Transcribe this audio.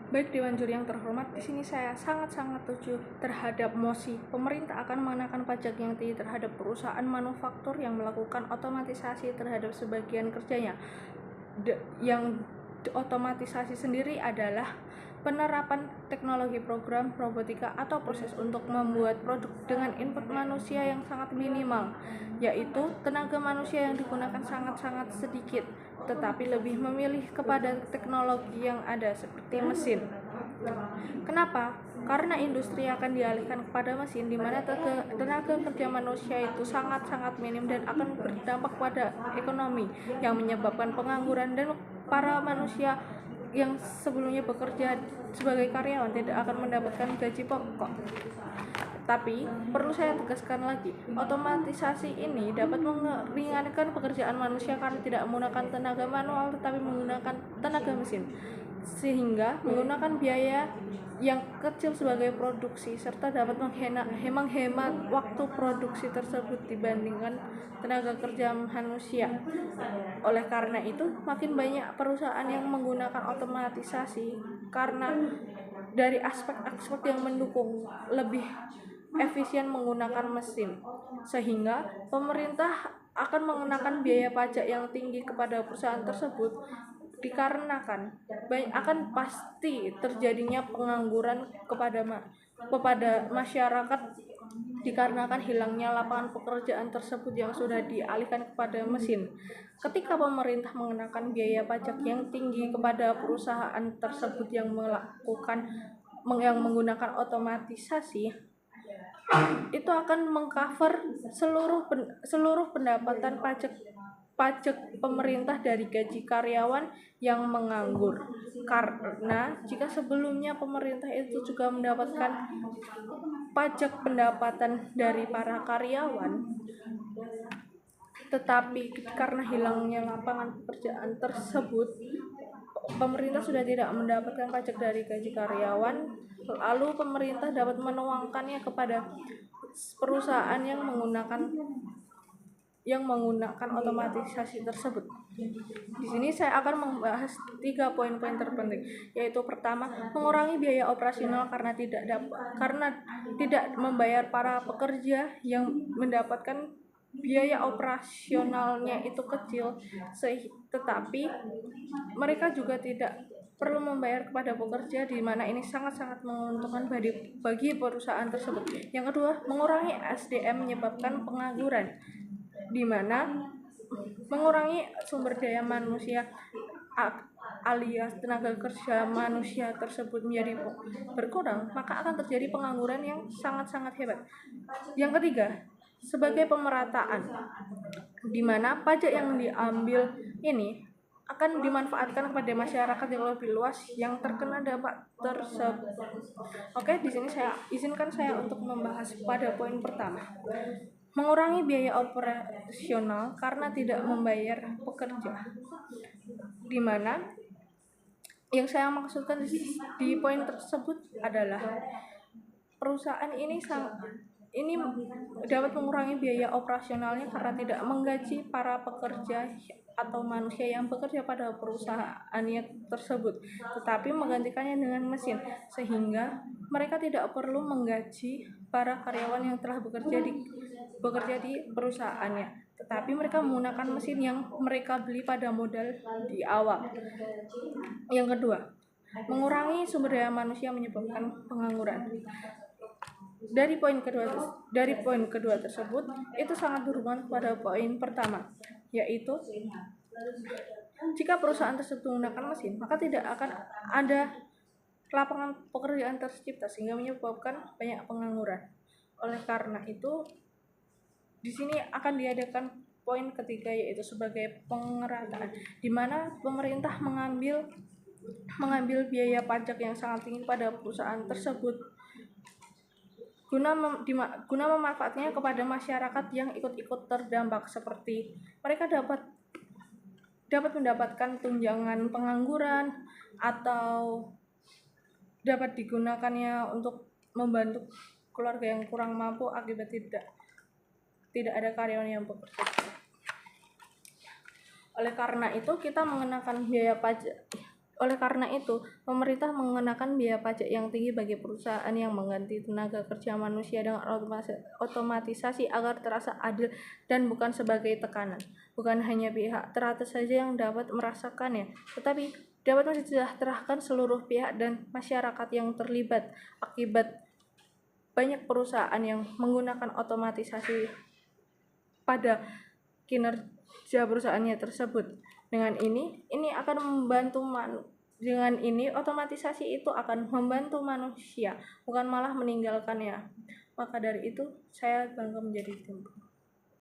Baik Dewan Juri yang terhormat, di sini saya sangat-sangat setuju terhadap mosi pemerintah akan mengenakan pajak yang tinggi terhadap perusahaan manufaktur yang melakukan otomatisasi terhadap sebagian kerjanya. Yang otomatisasi sendiri adalah penerapan teknologi program robotika atau proses untuk membuat produk dengan input manusia yang sangat minimal, yaitu tenaga manusia yang digunakan sangat-sangat sedikit, tetapi lebih memilih kepada teknologi yang ada seperti mesin. Kenapa? Karena industri akan dialihkan kepada mesin, di mana tenaga kerja manusia itu sangat-sangat minim dan akan berdampak pada ekonomi yang menyebabkan pengangguran, dan para manusia yang sebelumnya bekerja sebagai karyawan tidak akan mendapatkan gaji pokok. Tapi perlu saya tegaskan lagi, otomatisasi ini dapat meringankan pekerjaan manusia karena tidak menggunakan tenaga manual tetapi menggunakan tenaga mesin, sehingga menggunakan biaya yang kecil sebagai produksi serta dapat menghemat waktu produksi tersebut dibandingkan tenaga kerja manusia. Oleh karena itu, makin banyak perusahaan yang menggunakan otomatisasi karena dari aspek-aspek yang mendukung lebih efisien menggunakan mesin, sehingga pemerintah akan mengenakan biaya pajak yang tinggi kepada perusahaan tersebut dikarenakan akan pasti terjadinya pengangguran kepada masyarakat dikarenakan hilangnya lapangan pekerjaan tersebut yang sudah dialihkan kepada mesin. Ketika pemerintah mengenakan biaya pajak yang tinggi kepada perusahaan tersebut yang menggunakan otomatisasi, itu akan mengcover seluruh pendapatan pajak pemerintah dari gaji karyawan yang menganggur. Karena jika sebelumnya pemerintah itu juga mendapatkan pajak pendapatan dari para karyawan, tetapi karena hilangnya lapangan pekerjaan tersebut, pemerintah sudah tidak mendapatkan pajak dari gaji karyawan, lalu pemerintah dapat menuangkannya kepada perusahaan yang menggunakan otomatisasi tersebut. Di sini saya akan membahas 3 poin-poin terpenting, yaitu pertama, mengurangi biaya operasional karena tidak membayar para pekerja yang mendapatkan biaya operasionalnya itu kecil, tetapi mereka juga tidak perlu membayar kepada pekerja, di mana ini sangat-sangat menguntungkan bagi perusahaan tersebut. Yang kedua, mengurangi SDM menyebabkan pengangguran, di mana mengurangi sumber daya manusia alias tenaga kerja manusia tersebut menjadi berkurang, maka akan terjadi pengangguran yang sangat-sangat hebat. Yang ketiga, sebagai pemerataan, di mana pajak yang diambil ini akan dimanfaatkan kepada masyarakat yang lebih luas yang terkena dampak tersebut. Oke, di sini izinkan saya untuk membahas pada poin pertama. Mengurangi biaya operasional karena tidak membayar pekerja, di mana yang saya maksudkan di poin tersebut adalah perusahaan ini dapat mengurangi biaya operasionalnya karena tidak menggaji para pekerja atau manusia yang bekerja pada perusahaannya tersebut, tetapi menggantikannya dengan mesin, sehingga mereka tidak perlu menggaji para karyawan yang telah bekerja di perusahaannya, tetapi mereka menggunakan mesin yang mereka beli pada modal di awal. Yang kedua, mengurangi sumber daya manusia menyebabkan pengangguran. Dari poin kedua tersebut, itu sangat berhubungan pada poin pertama, yaitu jika perusahaan tersebut menggunakan mesin, maka tidak akan ada lapangan pekerjaan tercipta sehingga menyebabkan banyak pengangguran. Oleh karena itu, di sini akan diadakan poin ketiga, yaitu sebagai pemerataan, di mana pemerintah mengambil biaya pajak yang sangat tinggi pada perusahaan tersebut guna memanfaatkannya kepada masyarakat yang ikut terdampak, seperti mereka dapat mendapatkan tunjangan pengangguran atau dapat digunakannya untuk membantu keluarga yang kurang mampu akibat tidak ada karyawan yang bekerja. Oleh karena itu, kita mengenakan biaya pajak Oleh karena itu, pemerintah mengenakan biaya pajak yang tinggi bagi perusahaan yang mengganti tenaga kerja manusia dengan otomatisasi agar terasa adil dan bukan sebagai tekanan. Bukan hanya pihak teratas saja yang dapat merasakannya, tetapi dapat mensejahterakan seluruh pihak dan masyarakat yang terlibat akibat banyak perusahaan yang menggunakan otomatisasi pada kinerja perusahaannya tersebut. Dengan ini akan membantu otomatisasi itu akan membantu manusia, bukan malah meninggalkannya. Maka dari itu, saya bangga menjadi Timbu.